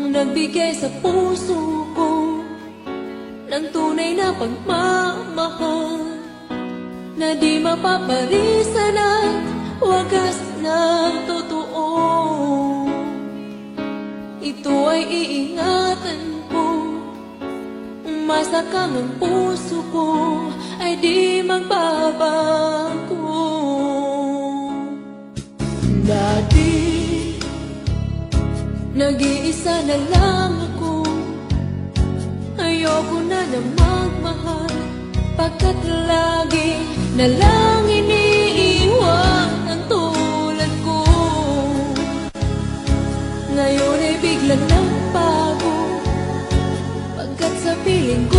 nagbigay sa puso ko ng tunay na pagmamahal na di mapaparisan at wagas ng totoo. Ito ay iingatan ko, masakang ang puso ko ay di magbabago. Dati nag-iisa na lang ako, ayoko na na magmahal, pagkat lagi na lang iniiwan ang tulad ko. Ngayon ay biglang nagbago, pagkat sa piling ko